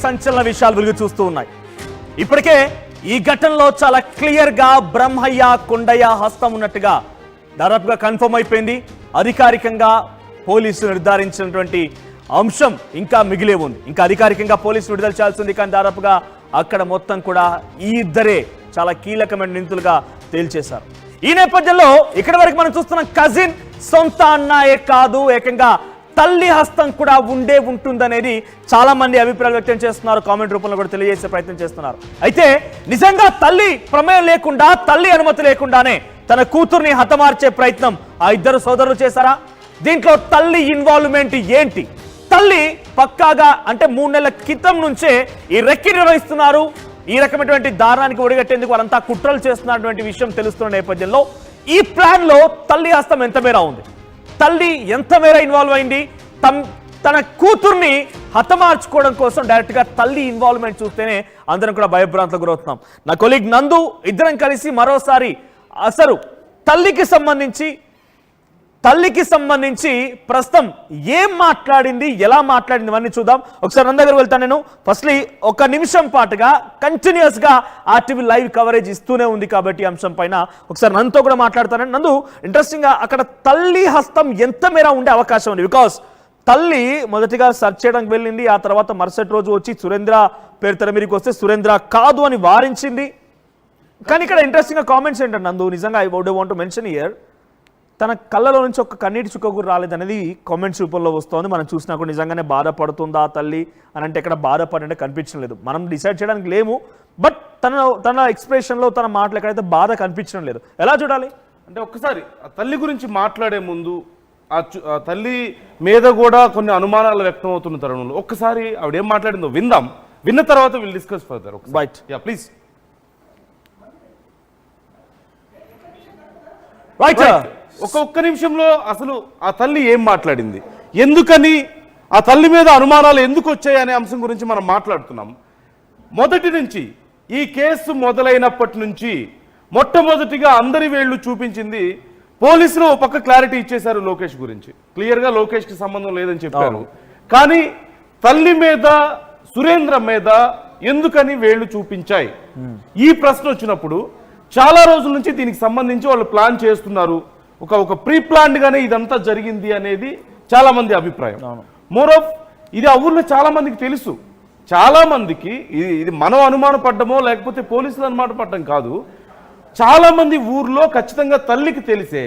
సంచలన విషయాలు వెలుగు చూస్తూ ఉన్నాయి. ఇప్పటికే ఈ ఘటనలో చాలా క్లియర్ గా బ్రహ్మయ్య కొండయ్య హస్తం ఉన్నట్టుగా దాదాపుగా కన్ఫర్మ్ అయిపోయింది. అధికారికంగా పోలీసులు నిర్ధారించినటువంటి అంశం ఇంకా మిగిలే ఉంది. ఇంకా అధికారికంగా పోలీసులు విడుదల చేయాల్సింది, కానీ దాదాపుగా అక్కడ మొత్తం కూడా ఈ ఇద్దరే చాలా కీలకమైన నిందితులుగా తేల్చేశారు. ఈ నేపథ్యంలో ఇక్కడి వరకు మనం చూస్తున్న కజిన్ సొంత అన్నయే కాదు, ఏకంగా తల్లి హస్తం కూడా ఉంటుందనేది చాలా మంది అభిప్రాయాలు వ్యక్తం చేస్తున్నారు. కామెంట్ రూపంలో కూడా తెలియజేసే ప్రయత్నం చేస్తున్నారు. అయితే నిజంగా తల్లి ప్రమేయం లేకుండా, తల్లి అనుమతి లేకుండానే తన కూతుర్ని హతమార్చే ప్రయత్నం ఆ ఇద్దరు సోదరులు చేశారా? దీంట్లో తల్లి ఇన్వాల్వ్మెంట్ ఏంటి? తల్లి పక్కాగా అంటే 3 నెలల క్రితం నుంచే ఈ రెక్కి నిర్వహిస్తున్నారు. ఈ రకమైనటువంటి దారుణానికి ఒడిగట్టేందుకు వాళ్ళంతా కుట్రలు చేస్తున్నటువంటి విషయం తెలుస్తున్న నేపథ్యంలో ఈ ప్లాన్ లో తల్లి హస్తం ఎంత మేర ఉంది, తల్లి ఎంత మేర ఇన్వాల్వ్ అయింది, తన కూతుర్ని హతమార్చుకోవడం కోసం డైరెక్ట్ గా తల్లి ఇన్వాల్వ్మెంట్ చూస్తేనే అందరం కూడా భయభ్రాంతులకు గురవుతున్నాం. నా కొలీగ్ నందు ఇద్దరం కలిసి మరోసారి అసలు తల్లికి సంబంధించి ప్రస్తుతం ఏం మాట్లాడింది, ఎలా మాట్లాడింది అన్నీ చూద్దాం. ఒకసారి నంద దగ్గర వెళ్తాను నేను. ఫస్ట్లీ 1 నిమిషం పాటుగా కంటిన్యూస్ గా ఆర్టీవీ లైవ్ కవరేజ్ ఇస్తూనే ఉంది కాబట్టి అంశం పైన ఒకసారి నందుతో కూడా మాట్లాడతాను. నందు, ఇంట్రెస్టింగ్ గా అక్కడ తల్లి హస్తం ఎంత మేర ఉండే అవకాశం ఉంది? బికాస్ తల్లి మొదటిగా సెర్చ్ చేయడానికి వెళ్ళింది, ఆ తర్వాత మరుసటి రోజు వచ్చి సురేంద్ర పేరు తెర మీదకి వస్తే సురేంద్ర కాదు అని వారించింది. కానీ ఇక్కడ ఇంట్రెస్టింగ్ గా కామెంట్స్ ఏంటంటే నందు, నిజంగా I would want to mention here, తన కళ్ళలో నుంచి ఒక కన్నీటి చుక్క కూడా రాలేదనేది కామెంట్స్ రూపంలో వస్తుంది. మనం చూసినా కూడా నిజంగానే బాధపడుతుందా తల్లి అని అంటే ఇక్కడ బాధపడంటే కనిపించడం లేదు. మనం డిసైడ్ చేయడానికి లేము, బట్ తన ఎక్స్ప్రెషన్లో తన మాటలు ఎక్కడైతే బాధ కనిపించడం లేదు. ఎలా చూడాలి అంటే ఒక్కసారి ఆ తల్లి గురించి మాట్లాడే ముందు ఆ తల్లి మీద కూడా కొన్ని అనుమానాలు వ్యక్తం అవుతున్న తరుణంలో ఒక్కసారి ఆవిడ ఏం మాట్లాడిందో విందాం. విన్న తర్వాత will discuss further. Right, yeah please. Right, ఒక్క నిమిషంలో అసలు ఆ తల్లి ఏం మాట్లాడింది, ఎందుకని ఆ తల్లి మీద అనుమానాలు ఎందుకు వచ్చాయి అనే అంశం గురించి మనం మాట్లాడుతున్నాం. మొదటి నుంచి ఈ కేసు మొదలైనప్పటి నుంచి మొట్టమొదటిగా అందరి వేళ్లు చూపించింది పోలీసులు. ఒక పక్క క్లారిటీ ఇచ్చేశారు లోకేష్ గురించి, క్లియర్గా లోకేష్కి సంబంధం లేదని చెప్పారు. కానీ తల్లి మీద, సురేంద్ర మీద ఎందుకని వేళ్లు చూపించాయి ఈ ప్రశ్న వచ్చినప్పుడు చాలా రోజుల నుంచి దీనికి సంబంధించి వాళ్ళు ప్లాన్ చేస్తున్నారు. ఒక ప్రీ ప్లాన్డ్ గానే ఇదంతా జరిగింది అనేది చాలా మంది అభిప్రాయం. మోర్ ఆఫ్ ఇది ఆ ఊర్లో చాలా మందికి తెలుసు. చాలా మందికి ఇది మనం అనుమానం పడ్డమో లేకపోతే పోలీసులు అనుమానం పడ్డం కాదు, చాలా మంది ఊర్లో ఖచ్చితంగా తల్లికి తెలిసే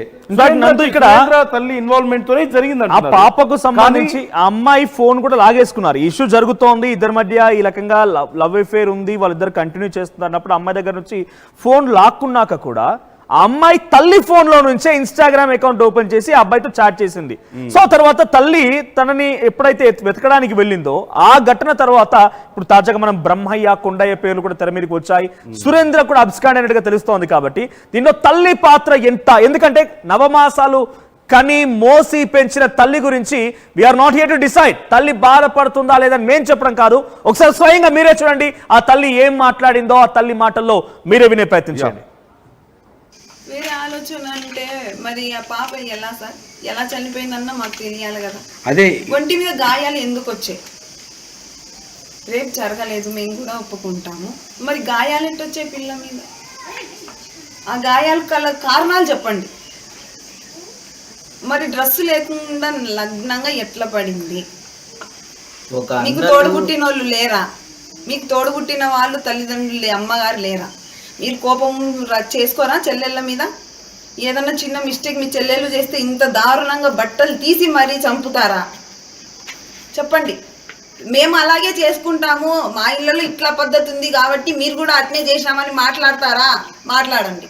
ఇక్కడ తల్లి ఇన్వాల్వ్మెంట్ తోనే జరిగింది. ఆ పాపకు సంబంధించి ఆ అమ్మాయి ఫోన్ కూడా లాగేసుకున్నారు. ఇష్యూ జరుగుతోంది, ఇద్దరి మధ్య ఈ రకంగా లవ్ అఫేర్ ఉంది, వాళ్ళిద్దరు కంటిన్యూ చేస్తున్నారు అన్నప్పుడు అమ్మాయి దగ్గర నుంచి ఫోన్ లాక్కున్నాక కూడా ఆ అమ్మాయి తల్లి ఫోన్ లో నుంచే ఇన్స్టాగ్రామ్ అకౌంట్ ఓపెన్ చేసి ఆ అబ్బాయితో చాట్ చేసింది. సో తర్వాత తల్లి తనని ఎప్పుడైతే వెతకడానికి వెళ్ళిందో ఆ ఘటన తర్వాత ఇప్పుడు తాజాగా మనం బ్రహ్మయ్య కొండయ్య పేర్లు కూడా తెర మీదకి వచ్చాయి. సురేంద్ర కూడా అబ్స్కాండ్ అయినట్టుగా తెలుస్తోంది. కాబట్టి దీనిలో తల్లి పాత్ర ఎంత, ఎందుకంటే నవమాసాలు కని మోసి పెంచిన తల్లి గురించి we're not here to decide. తల్లి బాధపడుతుందా లేదని మేము చెప్పడం కాదు, ఒకసారి స్వయంగా మీరే చూడండి ఆ తల్లి ఏం మాట్లాడిందో. ఆ తల్లి మాటల్లో మీరే వినే ప్రయత్నించండి. వేరే ఆలోచన అంటే మరి ఆ పాప ఎలా చనిపోయిందన్నా మాకు తెలియాలి కదా. అదే ఒంటి మీద గాయాలు ఎందుకు వచ్చాయి? రేపు జరగలేదు, మేము కూడా ఒప్పుకుంటాము. మరి గాయాలు ఎట్టొచ్చాయి పిల్ల మీద? ఆ గాయాలు కారణాలు చెప్పండి. మరి డ్రెస్ లేకుండా లగ్నంగా ఎట్లా పడింది? మీకు తోడుగుట్టిన వాళ్ళు లేరా? మీకు తోడుగుట్టిన వాళ్ళు తల్లిదండ్రులు అమ్మగారు లేరా? మీరు కోపం చేసుకోరా చెల్లెళ్ళ మీద? ఏదన్నా చిన్న మిస్టేక్ మీ చెల్లెళ్ళు చేస్తే ఇంత దారుణంగా బట్టలు తీసి మరీ చంపుతారా? చెప్పండి. మేము అలాగే చేసుకుంటాము, మా ఇళ్ళలో ఇట్లా పద్ధతి ఉంది కాబట్టి మీరు కూడా అట్నే చేసినామని మాట్లాడతారా? మాట్లాడండి.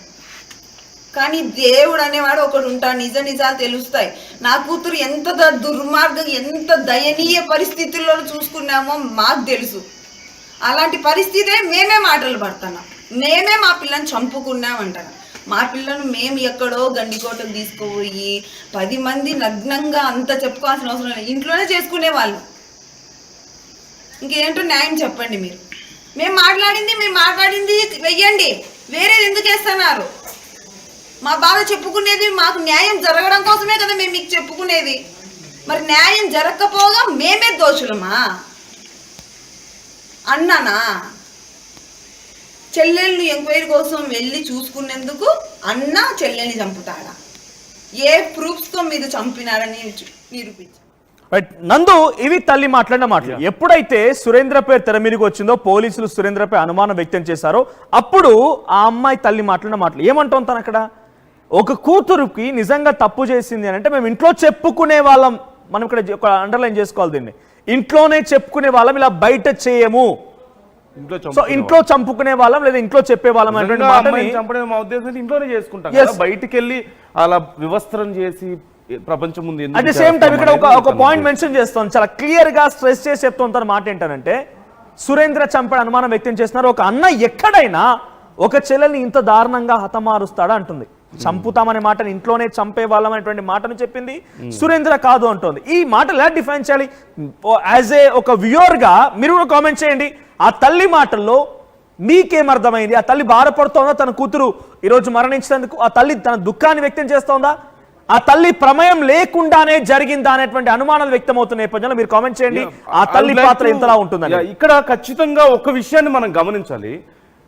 కానీ దేవుడు అనేవాడు ఒకడు ఉంటాడు, నిజాలు తెలుస్తాయి. నా కూతురు ఎంత దుర్మార్గం, ఎంత దయనీయ పరిస్థితుల్లో చూసుకున్నామో మాకు తెలుసు. అలాంటి పరిస్థితే మేమే మాటలు పడుతున్నాం, మేమే మా పిల్లని చంపుకున్నామంటారు. మా పిల్లను మేము ఎక్కడో గండికోటకు తీసుకుపోయి 10 మంది నగ్నంగా అంత చెప్పుకోవాల్సిన అవసరం లేదు, ఇంట్లోనే చేసుకునే వాళ్ళు. ఇంకేంటో న్యాయం చెప్పండి మీరు. మేము మాట్లాడింది వెయ్యండి, వేరేది ఎందుకు వేస్తున్నారు? మా బాధ చెప్పుకునేది మాకు న్యాయం జరగడం కోసమే కదా మేము మీకు చెప్పుకునేది. మరి న్యాయం జరగకపోగా మేమే దోషులమా? అన్ననా చెల్లెళ్ళు ఎంక్వైరీ కోసం వెళ్ళి చూసుకునేందుకు అన్న చెల్లెల్ని చంపుతాడా? ఏ ప్రూఫ్స్తో మీరు చంపినారని నిరూపించారు. రైట్ నందు, ఇవి తల్లి మాట్లాడిన మాటలు. ఎప్పుడైతే సురేంద్ర పేరు తెర మీదకి వచ్చిందో, పోలీసులు సురేంద్రపై అనుమానం వ్యక్తం చేశారో, అప్పుడు ఆ అమ్మాయి తల్లి మాట్లాడిన మాటలు ఏమంటాం? తను అక్కడ ఒక కూతురుకి నిజంగా తప్పు చేసింది అని అంటే మేము ఇంట్లో చెప్పుకునే వాళ్ళం, మనం ఇక్కడ ఒక అండర్లైన్ చేసుకోవాలి దీన్ని, ఇంట్లోనే చెప్పుకునే వాళ్ళం, ఇలా బయట చేయము, సో ఇంట్లో చంపుకునే వాళ్ళం లేదా ఇంట్లో చెప్పే వాళ్ళం అనేటువంటి మాటని చంపడం మా ఉద్దేశం ఇంట్లోనే చేసుకుంటాం, బయటికి వెళ్ళి అలా వివస్త్రం చేసి ప్రపంచం ముందు. అట్ ది సేమ్ టైం ఇక్కడ ఒక పాయింట్ మెన్షన్ చేస్తాను, చాలా క్లియర్ గా స్ట్రెస్ చేసి చెప్తాను మాట ఏంటంటే, సురేంద్ర చంపే అనుమానం వ్యక్తం చేస్తున్నారు, ఒక అన్న ఎక్కడైనా ఒక చెల్లెల్ని ఇంత దారుణంగా హతమారుస్తాడా అంటుంది. చంపుతామనే మాటని ఇంట్లోనే చంపే వాళ్ళం అనేటువంటి మాటను చెప్పింది, సురేంద్ర కాదు అంటోంది. ఈ మాట ఎలా డిఫైన్ చేయాలి? యాజ్ ఏ ఒక వ్యూయర్ గా మీరు కూడా కామెంట్ చేయండి. ఆ తల్లి మాటల్లో మీకేమర్థమైంది? ఆ తల్లి బాధపడుతోందా? తన కూతురు ఈరోజు మరణించినందుకు ఆ తల్లి తన దుఃఖాన్ని వ్యక్తం చేస్తోందా? ఆ తల్లి ప్రమేయం లేకుండానే జరిగిందా అనేటువంటి అనుమానాలు వ్యక్తమవుతున్న నేపథ్యంలో మీరు కామెంట్ చేయండి. ఆ తల్లి పాత్ర ఎంతలా ఉంటుందని. ఇక్కడ ఖచ్చితంగా ఒక విషయాన్ని మనం గమనించాలి.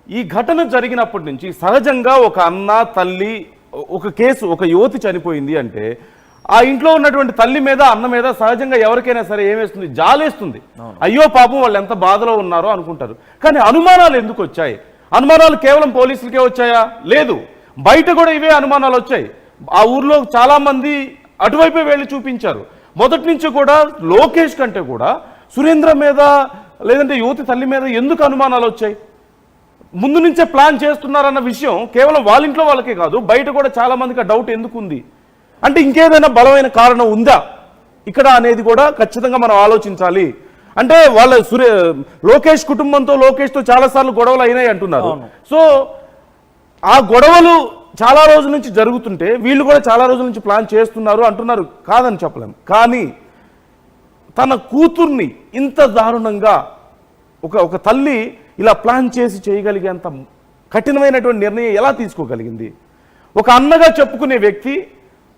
ఈ ఘటన జరిగినప్పటి నుంచి సహజంగా ఒక అన్న తల్లి, ఒక కేసు, ఒక యువతి చనిపోయింది అంటే ఆ ఇంట్లో ఉన్నటువంటి తల్లి మీద అన్న మీద సహజంగా ఎవరికైనా సరే ఏమేస్తుంది? జాలేస్తుంది. అయ్యో పాపం వాళ్ళు ఎంత బాధలో ఉన్నారో అనుకుంటారు. కానీ అనుమానాలు ఎందుకు వచ్చాయి? అనుమానాలు కేవలం పోలీసులకే వచ్చాయా? లేదు, బయట కూడా ఇవే అనుమానాలు వచ్చాయి. ఆ ఊర్లో చాలా మంది అటువైపే వెళ్ళి చూపించారు. మొదటి నుంచి కూడా లోకేష్ కంటే కూడా సురేంద్ర మీద లేదంటే యువతి తల్లి మీద ఎందుకు అనుమానాలు వచ్చాయి? ముందు నుంచే ప్లాన్ చేస్తున్నారన్న విషయం కేవలం వాళ్ళ ఇంట్లో వాళ్ళకే కాదు, బయట కూడా చాలా మందికి ఆ డౌట్ ఎందుకు ఉంది అంటే ఇంకేదైనా బలమైన కారణం ఉందా ఇక్కడ అనేది కూడా ఖచ్చితంగా మనం ఆలోచించాలి. అంటే వాళ్ళ లోకేష్ కుటుంబంతో, లోకేష్తో చాలాసార్లు గొడవలు అయినాయి అంటున్నారు. సో ఆ గొడవలు చాలా రోజుల నుంచి జరుగుతుంటే వీళ్ళు కూడా చాలా రోజుల నుంచి ప్లాన్ చేస్తున్నారు అంటున్నారు, కాదని చెప్పలేము. కానీ తన కూతుర్ని ఇంత దారుణంగా ఒక తల్లి ఇలా ప్లాన్ చేసి చేయగలిగేంత కఠినమైనటువంటి నిర్ణయం ఎలా తీసుకోగలిగింది? ఒక అన్నగా చెప్పుకునే వ్యక్తి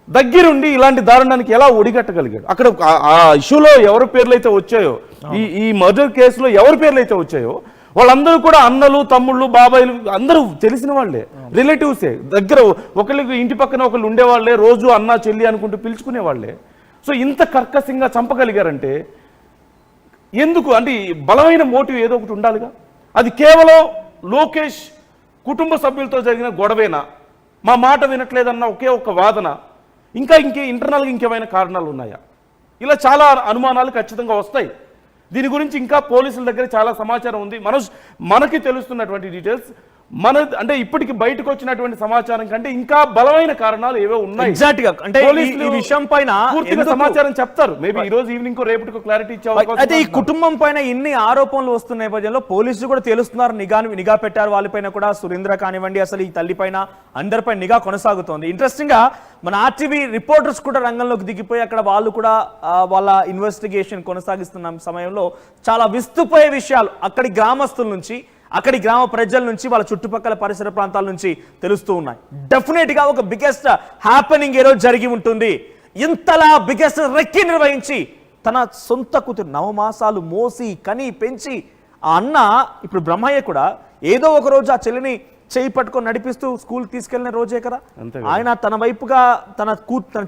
దగ్గరుండి ఇలాంటి దారుణానికి ఎలా ఒడిగట్టగలిగాడు? అక్కడ ఆ ఇష్యూలో ఎవరి పేర్లు అయితే వచ్చాయో, ఈ మర్డర్ కేసులో ఎవరి పేర్లు అయితే వచ్చాయో వాళ్ళందరూ కూడా అన్నలు, తమ్ముళ్ళు, బాబాయిలు అందరూ తెలిసిన వాళ్ళే, రిలేటివ్సే, దగ్గర ఒకరికి ఇంటి పక్కన ఒకళ్ళు ఉండేవాళ్లే, రోజు అన్న చెల్లి అనుకుంటూ పిలుచుకునే వాళ్ళే. సో ఇంత కర్కశంగా చంపగలిగారంటే ఎందుకు? అంటే బలమైన మోటివ్ ఏదో ఒకటి ఉండాలిగా. అది కేవలం లోకేష్ కుటుంబ సభ్యులతో జరిగిన గొడవేనా, మా మాట వినట్లేదన్న ఒకే ఒక వాదన, ఇంకా ఇంటర్నల్గా ఇంకేమైనా కారణాలు ఉన్నాయా? ఇలా చాలా అనుమానాలు ఖచ్చితంగా వస్తాయి. దీని గురించి ఇంకా పోలీసుల దగ్గర చాలా సమాచారం ఉంది. మనకి తెలుస్తున్నటువంటి డీటెయిల్స్ అంటే ఇప్పటికి బయటకు వచ్చినటువంటి సమాచారం కంటే ఇంకా బలమైన కారణాలు ఏవో ఉన్నాయి. ఎగ్జాక్ట్ గా అంటే ఈ విషయం పైన పూర్తిగా సమాచారం చెప్తారు. మేబీ ఈ రోజు ఈవినింగ్ రేపటికి క్లారిటీ ఇచ్చే అవకాశం. అయితే ఈ కుటుంబం పైన ఇన్ని ఆరోపణలు వస్తున్న నేపథ్యంలో పోలీసులు కూడా తెలుస్తున్నారు, నిఘా పెట్టారు. వాళ్ళపైన కూడా సురేంద్ర కానివ్వండి, అసలు ఈ తల్లి పైన అందరిపై నిఘా కొనసాగుతోంది. ఇంట్రెస్టింగ్ గా మన ఆర్టీవీ రిపోర్టర్స్ కూడా రంగంలోకి దిగిపోయి అక్కడ వాళ్ళు కూడా వాళ్ళ ఇన్వెస్టిగేషన్ కొనసాగిస్తున్న సమయంలో చాలా విస్తుపోయే విషయాలు అక్కడి గ్రామస్తుల నుంచి, అక్కడి గ్రామ ప్రజల నుంచి, వాళ్ళ చుట్టుపక్కల పరిసర ప్రాంతాల నుంచి తెలుస్తూ ఉన్నాయి. డెఫినెట్ గా ఒక బిగ్గెస్ట్ హ్యాపెనింగ్ ఏదో జరిగి ఉంటుంది. ఇంతలా బిగ్గెస్ట్ రెక్కి నిర్వహించి తన సొంత కూతురు 9 మాసాలు మోసి కని పెంచి ఆ అన్న ఇప్పుడు బ్రహ్మయ్య కూడా ఏదో ఒక రోజు ఆ చెల్లిని చేయి పట్టుకొని నడిపిస్తూ స్కూల్ తీసుకెళ్లిన రోజే కదా ఆయన తన వైపుగా తన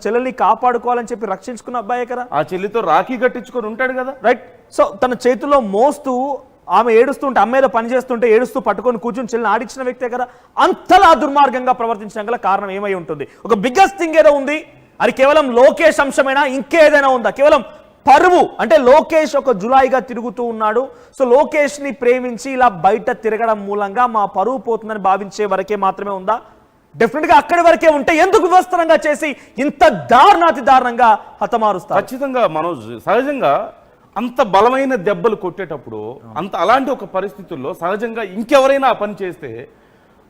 చెల్లెల్ని కాపాడుకోవాలని చెప్పి రక్షించుకున్న అబ్బాయే కదా. ఆ చెల్లితో రాఖీ కట్టించుకొని ఉంటాడు కదా, రైట్. సో తన చేతిలో మోస్తూ ఆమె ఏడుస్తుంటే, అమ్మేదో పని చేస్తుంటే ఏడుస్తూ పట్టుకొని కూర్చొని చెల్లిని ఆడించిన వ్యక్తే కదా. అంతలా దుర్మార్గంగా ప్రవర్తించడం గల కారణం ఏమై ఉంటుంది? ఒక బిగ్గెస్ట్ థింగ్ ఏదో ఉంది. అది కేవలం లోకేష్ అంశమైనా ఇంకేదైనా ఉందా? కేవలం పరువు అంటే లోకేష్ ఒక జులాయిగా తిరుగుతూ ఉన్నాడు, సో లోకేష్ ని ప్రేమించి ఇలా బయట తిరగడం మూలంగా మా పరువు పోతుందని భావించే వరకే మాత్రమే ఉందా? డెఫినెట్ గా అక్కడి వరకే ఉంటే ఎందుకు వివస్త్రంగా చేసి ఇంత దారుణాతి దారుణంగా హతమారుస్తారు? ఖచ్చితంగా మనోజ్, సహజంగా అంత బలమైన దెబ్బలు కొట్టేటప్పుడు అలాంటి ఒక పరిస్థితుల్లో సహజంగా ఇంకెవరైనా ఆ పని చేస్తే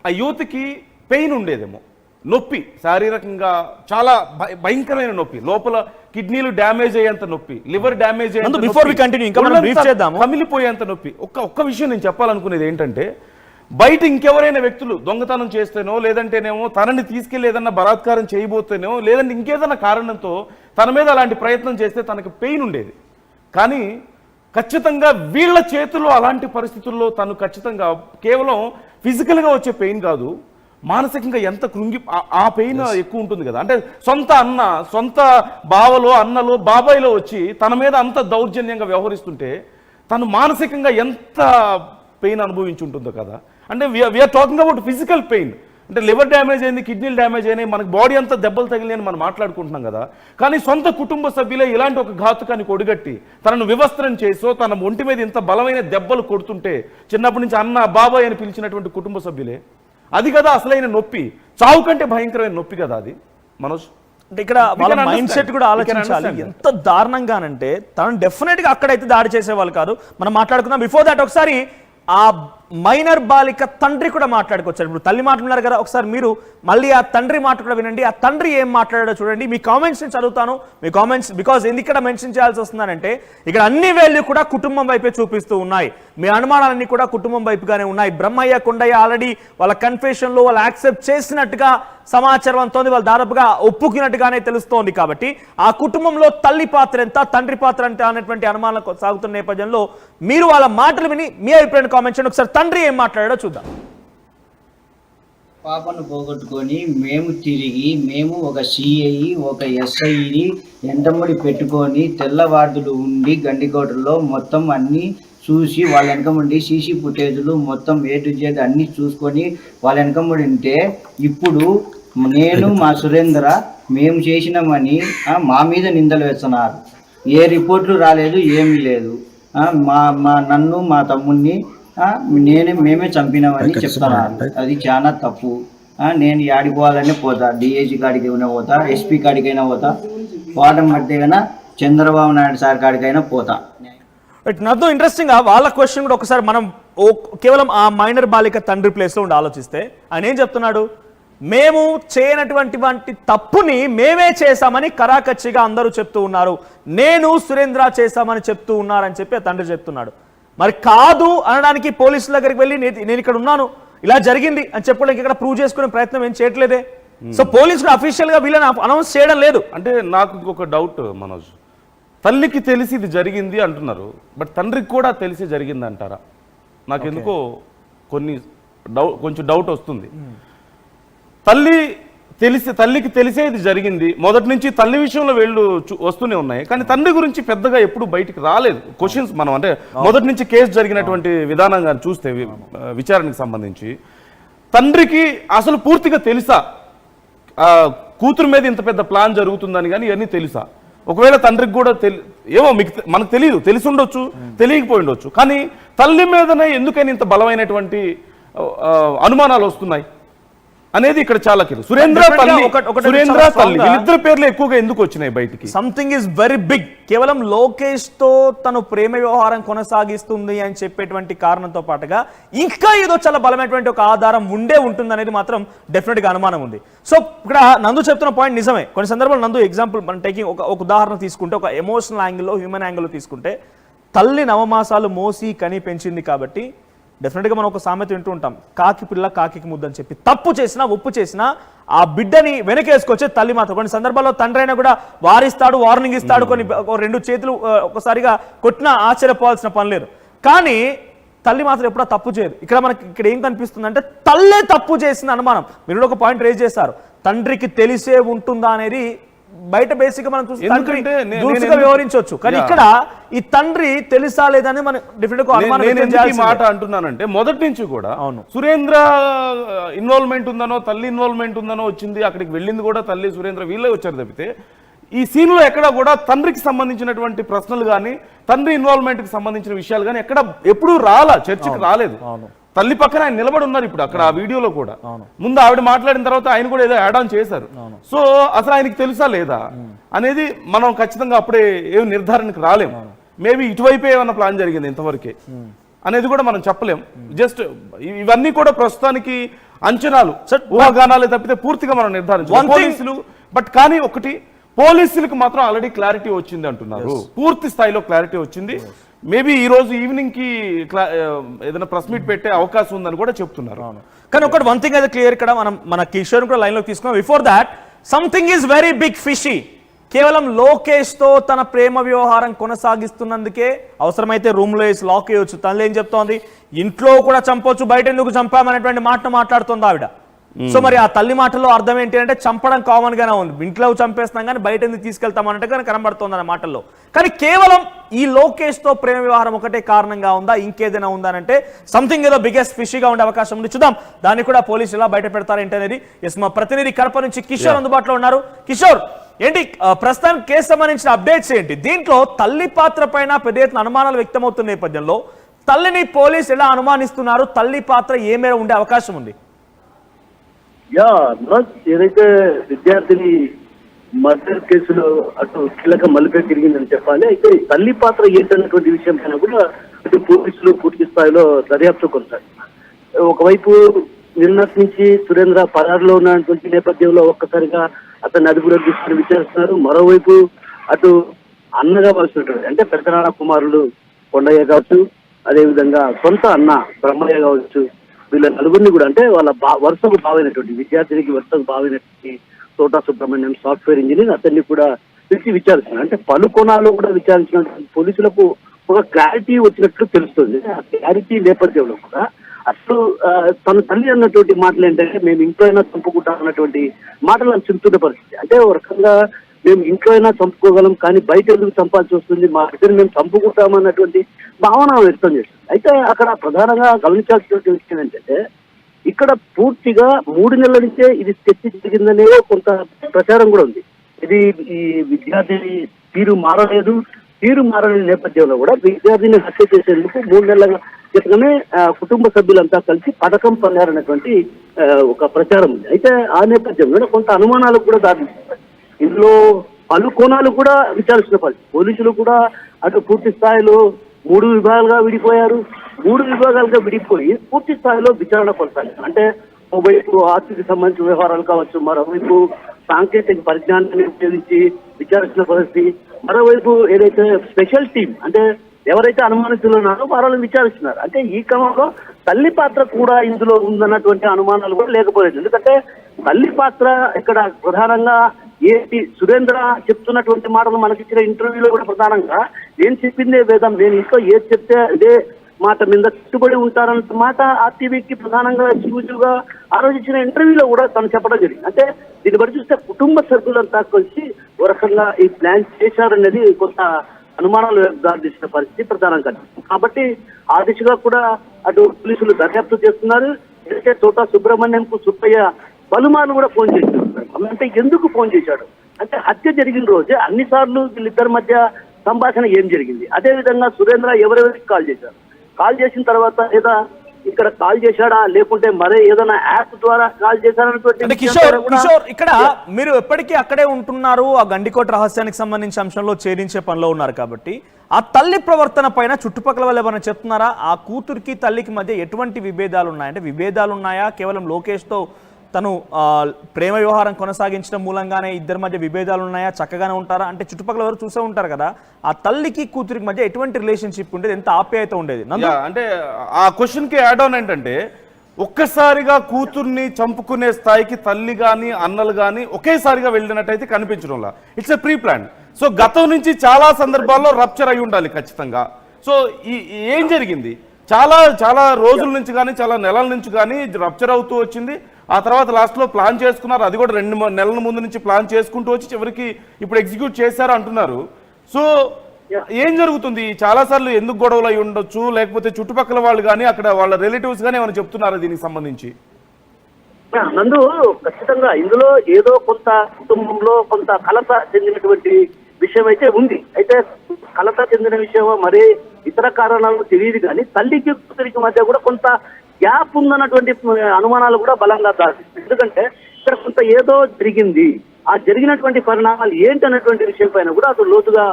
ఆ యూత్కి పెయిన్ ఉండేదేమో, నొప్పి, శారీరకంగా చాలా భయంకరమైన నొప్పి, లోపల కిడ్నీలు డ్యామేజ్ అయ్యేంత నొప్పి, లివర్ డ్యామేజ్ కమిలిపోయేంత నొప్పి. ఒక్క విషయం నేను చెప్పాలనుకునేది ఏంటంటే, బయట ఇంకెవరైనా వ్యక్తులు దొంగతనం చేస్తేనో, లేదంటేనేమో తనని తీసుకెళ్లి ఏదన్నా బలాత్కారం చేయబోతేనో, లేదంటే ఇంకేదన్నా కారణంతో తన మీద అలాంటి ప్రయత్నం చేస్తే తనకి పెయిన్ ఉండేది. కానీ ఖచ్చితంగా వీళ్ళ చేతిలో అలాంటి పరిస్థితుల్లో తను ఖచ్చితంగా కేవలం ఫిజికల్గా వచ్చే పెయిన్ కాదు, మానసికంగా ఎంత కృంగి ఆ పెయిన్ ఎక్కువ ఉంటుంది కదా. అంటే సొంత బావలో అన్నలో బాబాయ్లో వచ్చి తన మీద అంత దౌర్జన్యంగా వ్యవహరిస్తుంటే తను మానసికంగా ఎంత పెయిన్ అనుభవించి ఉంటుందో కదా. అంటే we're talking about physical pain. అంటే లివర్ డ్యామేజ్ అయింది, కిడ్నీలు డ్యామేజ్ అయినాయి, మనకి బాడీ అంతా దెబ్బలు తగిలినాయని మనం మాట్లాడుకుంటున్నాం కదా. కానీ సొంత కుటుంబ సభ్యులే ఇలాంటి ఒక ఘాతుకాన్ని కొడిగట్టి తనను వివస్త్రం చేసో తన ఒంటి మీద ఇంత బలమైన దెబ్బలు కొడుతుంటే చిన్నప్పటి నుంచి అన్న బాబాయ్ అని పిలిచినటువంటి కుటుంబ సభ్యులే, అది కదా అసలైన నొప్పి. చావు కంటే భయంకరమైన నొప్పి కదా అది. మనోజ్, అంటే ఇక్కడ వాళ్ళ మైండ్ సెట్ కూడా ఆలోచించాలి. ఎంత దారుణంగానంటే తను డెఫినెట్ గా అక్కడైతే దాడి చేసేవాళ్ళు కాదు. మనం మాట్లాడుకుందాం. బిఫోర్ దాట్ ఒకసారి ఆ మైనర్ బాలిక తండ్రి కూడా మాట్లాడుకొచ్చారు. ఇప్పుడు తల్లి మాట్లాడారు కదా, ఒకసారి మీరు మళ్ళీ ఆ తండ్రి మాట కూడా వినండి. ఆ తండ్రి ఏం మాట్లాడాడో చూడండి. మీ కామెంట్స్ నేను చదువుతాను, మీ కామెంట్స్. బికాజ్ ఎందుకు ఇక్కడ మెన్షన్ చేయాల్సి వస్తుందంటే ఇక్కడ అన్ని వేళ్ళు కూడా కుటుంబం వైపే చూపిస్తూ ఉన్నాయి. మీ అనుమానాలన్నీ కూడా కుటుంబం వైపుగానే ఉన్నాయి. బ్రహ్మయ్య కొండయ్య ఆల్రెడీ వాళ్ళ కన్ఫెషన్ లో వాళ్ళు యాక్సెప్ట్ చేసినట్టుగా సమాచారం అంతోంది, వాళ్ళు దాదాపుగా ఒప్పుకున్నట్టుగానే తెలుస్తోంది. కాబట్టి ఆ కుటుంబంలో తల్లి పాత్ర ఎంత, తండ్రి పాత్ర ఎంత అనేటువంటి అనుమానాలు సాగుతున్న నేపథ్యంలో మీరు వాళ్ళ మాటలు విని మీ అభిప్రాయాన్ని కామెంట్ చేయండి. ఒకసారి తండ్రి ఏం మాట్లాడాడో చూద్దాం. పాపను పోగొట్టుకొని మేము ఒక సిఐ ఒక ఎస్ఐని ఎంటముడి పెట్టుకొని తెల్లవార్డులు ఉండి గండికోటలో మొత్తం అన్నీ చూసి వాళ్ళ వెనకముండి సీసీ ఫుటేజ్లు మొత్తం A to Z అన్నీ చూసుకొని వాళ్ళ వెనకముడి ఉంటే ఇప్పుడు నేను మా సురేంద్ర మేము చేసినామని మా మీద నిందలు వేస్తున్నారు. ఏ రిపోర్ట్లు రాలేదు, ఏమీ లేదు. నన్ను మా తమ్ముడిని మేమే చంపినామని చెప్తున్నారు. అది చాలా తప్పు. నేను యాడికి పోవాలనే పోతా, డిఐజీ కాడికైనా పోతా, ఎస్పీ కాడికైనా పోతా, పోవడం బట్టిగా చంద్రబాబు నాయుడు సార్ కాడికైనా పోతా. నాతో ఇంట్రెస్టింగ్ వాళ్ళ క్వశ్చన్ కూడా ఒకసారి మనం కేవలం ఆ మైనర్ బాలిక తండ్రి ప్లేస్లో ఉండి ఆలోచిస్తే ఆయన ఏం చెప్తున్నాడు, మేము చేయనటువంటి తప్పుని మేమే చేశామని కరాకచ్చిగా అందరూ చెప్తూ ఉన్నారు, నేను సురేంద్ర చేశామని చెప్తూ ఉన్నారని చెప్పి ఆ తండ్రి చెప్తున్నాడు. మరి కాదు అనడానికి పోలీసుల దగ్గరికి వెళ్ళి నేను ఇక్కడ ఉన్నాను, ఇలా జరిగింది అని చెప్పడానికి ఇక్కడ ప్రూవ్ చేసుకునే ప్రయత్నం ఏం చేయట్లేదే. సో పోలీసులు అఫీషియల్ గా వీళ్ళని అనౌన్స్ చేయడం లేదు. అంటే నాకు ఇంకొక డౌట్ మనోజ్, తల్లికి తెలిసి ఇది జరిగింది అంటున్నారు, బట్ తండ్రికి కూడా తెలిసి జరిగింది అంటారా? నాకు ఎందుకో కొంచెం డౌట్ వస్తుంది. తల్లికి తెలిసే ఇది జరిగింది, మొదటి నుంచి తల్లి విషయంలో వీళ్ళు వస్తూనే ఉన్నాయి, కానీ తండ్రి గురించి పెద్దగా ఎప్పుడు బయటికి రాలేదు క్వశ్చన్స్. మనం అంటే మొదటి నుంచి కేసు జరిగినటువంటి విధానంగా చూస్తే విచారణకు సంబంధించి తండ్రికి అసలు పూర్తిగా తెలుసా కూతురు మీద ఇంత పెద్ద ప్లాన్ జరుగుతుందని, కానీ ఇవన్నీ తెలుసా? ఒకవేళ తండ్రికి కూడా ఏమో మనకు తెలియదు, తెలిసి ఉండొచ్చు, తెలియకపోయి ఉండొచ్చు, కానీ తల్లి మీదనే ఎందుకని ఇంత బలమైనటువంటి అనుమానాలు వస్తున్నాయి అనేది ఇక్కడ చాలా కీలకం. సురేంద్ర తల్లి వీళ్ళిద్దరి పేర్లు ఎక్కువగా ఎందుకు వచ్చినాయి బయటికి? Something is very big. కేవలం లోకేష్ తో తను ప్రేమ వ్యవహారం కొనసాగిస్తుంది అని చెప్పేటువంటి కారణంతో పాటుగా ఇంకా ఏదో చాలా బలమైనటువంటి ఒక ఆధారం ఉంటుంది అనేది మాత్రం డెఫినెట్ గా అనుమానం ఉంది. సో ఇక్కడ నందు చెప్తున్న పాయింట్ నిజమే. కొన్ని సందర్భాలు నందు ఎగ్జాంపుల్ మనం టేకింగ్ ఒక ఉదాహరణ తీసుకుంటే, ఒక ఎమోషనల్ యాంగిల్లో హ్యూమన్ యాంగిల్లో తీసుకుంటే, తల్లి నవమాసాలు మోసి కని పెంచింది కాబట్టి డెఫినెట్గా మనం ఒక సామెత వింటూ ఉంటాం, కాకి పిల్ల కాకి ముద్దు అని చెప్పి. తప్పు చేసినా ఒప్పు చేసినా ఆ బిడ్డని వెనకేసుకొచ్చే తల్లి మాత్రం. కొన్ని సందర్భాల్లో తండ్రి అయినా కూడా వారిస్తాడు, వార్నింగ్ ఇస్తాడు, కొన్ని రెండు చేతులు ఒకసారిగా కొట్టినా ఆశ్చర్యపోవాల్సిన పని లేదు. కానీ తల్లి మాత్రం ఎప్పుడూ తప్పు చేయదు. ఇక్కడ ఏం కనిపిస్తుంది అంటే తల్లే తప్పు చేసిన అనుమానం. మీరు ఒక పాయింట్ రేజ్ చేశారు, తండ్రికి తెలిసే ఉంటుందా అనేది బయట బేసిక్ గా మనం చూస్తే వివరించవచ్చు, కానీ ఇక్కడ ఈ తండ్రి తెలుసా లేదని మనం డిఫరెంట్ మాట అంటున్నానంటే మొదటి నుంచి కూడా సురేంద్ర ఇన్వాల్వ్మెంట్ ఉందనో తల్లి ఇన్వాల్వ్మెంట్ ఉందనో వచ్చింది, అక్కడికి వెళ్ళింది కూడా తల్లి సురేంద్ర వీళ్ళే వచ్చారు తప్పితే ఈ సీన్ లో ఎక్కడ కూడా తండ్రికి సంబంధించినటువంటి ప్రశ్నలు కానీ తండ్రి ఇన్వాల్వ్మెంట్ కి సంబంధించిన విషయాలు కానీ ఎప్పుడూ చర్చకు రాలేదు. తల్లి పక్కన ఆయన నిలబడి ఉన్నారు ఇప్పుడు అక్కడ ఆ వీడియోలో కూడా. ముందు ఆవిడ మాట్లాడిన తర్వాత ఆయన కూడా ఏదో యాడ్ ఆన్ చేశారు. సో అసలు ఆయనకి తెలుసా లేదా అనేది మనం ఖచ్చితంగా అప్పుడే ఏం నిర్ధారణకు రాలేము. మేబీ ఇటువైపే ఏమన్నా ప్లాన్ జరిగింది ఇంతవరకే అనేది కూడా మనం చెప్పలేం. జస్ట్ ఇవన్నీ కూడా ప్రస్తుతానికి అంచనాలు, ఊహాగానాలే తప్పితే పూర్తిగా మనం నిర్ధారించాలి పోలీసులు. బట్ కానీ ఒకటి, పోలీసులకు మాత్రం ఆల్రెడీ క్లారిటీ వచ్చింది అంటున్నారు, పూర్తి స్థాయిలో క్లారిటీ వచ్చింది. మేబీ ఈ రోజు ఈవినింగ్ కి ఏదైనా ప్రెస్ మీట్ పెట్టే అవకాశం ఉందని కూడా చెప్తున్నారు. కానీ ఒకటి వన్ థింగ్ అయితే క్లియర్, ఇక్కడ మన కిషోర్ కూడా లైన్ లో తీసుకున్నాం. Before that something is very big fishy. కేవలం లోకేష్ తో తన ప్రేమ వ్యవహారం కొనసాగిస్తున్నందుకే అవసరమైతే రూమ్ లో వేసి లాక్ వేయొచ్చు. తల్లి ఏం చెప్తోంది, ఇంట్లో కూడా చంపొచ్చు, బయట ఎందుకు చంపామనేటువంటి మాటను మాట్లాడుతుంది ఆవిడ. సో మరి ఆ తల్లి మాటల్లో అర్థం ఏంటి అంటే చంపడం కామన్ గానే ఉంది, ఇంట్లో చంపేస్తాం కానీ బయట ఎందుకు తీసుకెళ్తామన్నట్టుగా కనబడుతుంది అన్న మాటల్లో. కానీ కేవలం ఈ లోకేష్ తో ప్రేమ వ్యవహారం ఒకటే కారణంగా ఉందా, ఇంకేదైనా ఉందా అంటే సంథింగ్ ఏదో బిగ్గెస్ట్ ఫిషీగా ఉండే అవకాశం ఉంది. చూద్దాం దాన్ని కూడా పోలీసులు ఎలా బయట పెడతారేంటి అనేది. ఎస్, మా ప్రతినిధి కడప నుంచి కిషోర్ అందుబాటులో ఉన్నారు. కిషోర్, ఏంటి ప్రస్తుతం కేసు సంబంధించిన అప్డేట్స్ ఏంటి? దీంట్లో తల్లి పాత్ర పైన పెద్ద ఎత్తున అనుమానాలు వ్యక్తమవుతున్న నేపథ్యంలో తల్లిని పోలీసు ఎలా అనుమానిస్తున్నారు, తల్లి పాత్ర ఏ మేర ఉండే అవకాశం ఉంది? ఏదైతే విద్యార్థిని మర్డర్ కేసులో అటు కీలక మలుపే తిరిగిందని చెప్పాలి. అయితే తల్లి పాత్ర ఏంటన్నటువంటి విషయం పైన కూడా అటు పోలీసులు పూర్తి స్థాయిలో దర్యాప్తు కొనసాగుతున్నారు. ఒకవైపు నిన్నటి నుంచి సురేంద్ర పరారులో ఉన్నటువంటి నేపథ్యంలో ఒక్కసారిగా అతన్ని అదుపులోకి తీసుకుని విచారిస్తున్నారు. మరోవైపు అటు అన్నగా వస్తున్నటువంటి అంటే పెద్దనాన్న కుమారులు కొండయ్య కావచ్చు, అదేవిధంగా సొంత అన్న బ్రహ్మయ్య కావచ్చు, వీళ్ళ నలుగురిని కూడా అంటే వాళ్ళ వరుసకు బావైనటువంటి విద్యార్థినికి వరుసకు బావైనటువంటి తోటా సుబ్రహ్మణ్యం సాఫ్ట్వేర్ ఇంజనీర్ అతన్ని కూడా పిలిచి విచారిస్తున్నారు. అంటే పలు కోణాల్లో కూడా విచారించిన పోలీసులకు ఒక క్లారిటీ వచ్చినట్లు తెలుస్తుంది. ఆ క్లారిటీ నేపథ్యంలో కూడా అసలు తన తల్లి అన్నటువంటి మాటలు ఏంటంటే మేము ఇంట్లో అయినా చంపుకుంటాం అన్నటువంటి మాటలు చెబుతున్న పరిస్థితి. అంటే ఒక రకంగా మేము ఇంట్లో అయినా చంపుకోగలం కానీ బయట ఎందుకు చంపాల్సి వస్తుంది, మా ఇద్దరు మేము చంపుకుంటాం అన్నటువంటి భావన వ్యక్తం చేస్తుంది. అయితే అక్కడ ప్రధానంగా గమనించాల్సినటువంటి విషయం ఏంటంటే ఇక్కడ పూర్తిగా 3 నెలల నుంచే ఇది స్కెచ్ జరిగిందనే కొంత ప్రచారం కూడా ఉంది. ఇది ఈ విద్యార్థిని తీరు మారలేని నేపథ్యంలో కూడా విద్యార్థిని హత్య చేసేందుకు 3 నెలల క్రితమే కుటుంబ సభ్యులంతా కలిసి పథకం పొందారన్నటువంటి ఒక ప్రచారం ఉంది. అయితే ఆ నేపథ్యంలో కొంత అనుమానాలకు కూడా దారితీస్తుంది. ఇందులో పలు కోణాలు కూడా విచారించిన పరిస్థితి. పోలీసులు కూడా అటు పూర్తి స్థాయిలో 3 విభాగాలుగా విడిపోయారు. 3 విభాగాలుగా విడిపోయి పూర్తి స్థాయిలో విచారణ కొనసాగారు. అంటే ఒకవైపు ఆర్థిక సంబంధించిన వ్యవహారాలు కావచ్చు, మరోవైపు సాంకేతిక పరిజ్ఞానాన్ని ఉపయోగించి విచారించిన పరిస్థితి, మరోవైపు ఏదైతే స్పెషల్ టీం అంటే ఎవరైతే అనుమానితులు ఉన్నారో వారిని విచారిస్తున్నారు. అంటే ఈ క్రమంలో తల్లి పాత్ర కూడా ఇందులో ఉందన్నటువంటి అనుమానాలు కూడా లేకపోలేదు. ఎందుకంటే తల్లి పాత్ర ఇక్కడ ప్రధానంగా ఏంటి సురేంద్ర చెప్తున్నటువంటి మాటలు మనకిచ్చిన ఇంటర్వ్యూలో కూడా ప్రధానంగా నేను చెప్పిందే వేదం, నేను ఇంట్లో ఏది చెప్తే అదే మాట మీద కట్టుబడి ఉంటారన్న మాట ఆర్టీవీకి ప్రధానంగా ఎగ్జిక్యూటివ్గా ఆలోచించిన ఇంటర్వ్యూలో కూడా తను చెప్పడం జరిగింది. అంటే దీన్ని బట్టి చూస్తే కుటుంబ సభ్యులంతా కలిసి ఒక రకంగా ఈ ప్లాన్ చేశారనేది కొంత అనుమానాలు దారితీసిన పరిస్థితి ప్రధానంగా. కాబట్టి ఆ దిశగా కూడా అటు పోలీసులు దర్యాప్తు చేస్తున్నారు. ఏదైతే తోటా సుబ్రహ్మణ్యంకు సుబ్బయ్య పలుమార్లు కూడా ఫోన్ చేస్తున్నారు. అంటే ఎందుకు ఫోన్ చేశాడు అంటే హత్య జరిగిన రోజే అన్నిసార్లు వీళ్ళిద్దరి మధ్య సంభాషణ ఏం జరిగింది, అదేవిధంగా సురేంద్ర ఎవరెవరికి కాల్ చేసిన తర్వాత లేదా ఇక్కడ కాల్ చేశాడా లేకుంటే మరే ఏదైనా యాప్ ద్వారా కాల్ చేశారన్నటువంటి కిషోర్ ఇక్కడ మీరు ఎప్పటికీ అక్కడే ఉంటున్నారు, ఆ గండికోట రహస్యానికి సంబంధించిన అంశంలో ఛేదించే పనిలో ఉన్నారు కాబట్టి ఆ తల్లి ప్రవర్తన పైన చుట్టుపక్కల వాళ్ళు ఏమైనా చెప్తున్నారా? ఆ కూతురికి తల్లికి మధ్య ఎటువంటి విభేదాలు ఉన్నాయంటే విభేదాలు ఉన్నాయా? కేవలం లోకేష్ తో తను ప్రేమ వ్యవహారం కొనసాగించడం మూలంగానే ఇద్దరి మధ్య విభేదాలు ఉన్నాయా, చక్కగానే ఉంటారా అంటే చుట్టుపక్కల ఎవరు చూసే ఉంటారు కదా, ఆ తల్లికి కూతురికి మధ్య ఎటువంటి రిలేషన్షిప్ ఉండేది, ఎంత ఆప్యాయత ఉండేది? అంటే ఆ క్వశ్చన్ కి యాడ్ ఆన్ ఏంటంటే ఒక్కసారిగా కూతుర్ని చంపుకునే స్థాయికి తల్లి గాని అన్నలు గాని ఒకేసారిగా వెళ్ళినట్టయితే కనిపించడంలా. It's a pre plan. So గతం నుంచి చాలా సందర్భాల్లో రప్చర్ అయి ఉండాలి ఖచ్చితంగా. సో ఏం జరిగింది? చాలా రోజుల నుంచి కానీ చాలా నెలల నుంచి కానీ రప్చర్ అవుతూ వచ్చింది. ఆ తర్వాత లాస్ట్లో ప్లాన్ చేసుకున్నారు, అది కూడా 2 నెలల ముందు నుంచి ప్లాన్ చేసుకుంటూ వచ్చి చివరికి ఇప్పుడు ఎగ్జిక్యూట్ చేశారు అంటున్నారు. సో ఏం జరుగుతుంది? చాలాసార్లు ఎందుకు గొడవలు అయి ఉండొచ్చు, లేకపోతే చుట్టుపక్కల వాళ్ళు కానీ అక్కడ వాళ్ళ రిలేటివ్స్ కానీ ఏమైనా చెప్తున్నారా దీనికి సంబంధించి? నందు ఖచ్చితంగా ఇందులో ఏదో కొంత కుటుంబంలో కొంత కలత చెందినటువంటి విషయం అయితే ఉంది. అయితే కలత చెందిన విషయం మరే ఇతర కారణాలు తెలియదు కానీ తల్లికి కూతురికి మధ్య కూడా కొంత గ్యాప్ ఉందన్నటువంటి అనుమానాలు కూడా బలంగా దాచిస్తాయి. ఎందుకంటే ఇక్కడ కొంత ఏదో జరిగింది, ఆ జరిగినటువంటి పరిణామాలు ఏంటన్నటువంటి విషయం పైన కూడా అసలు లోతుగా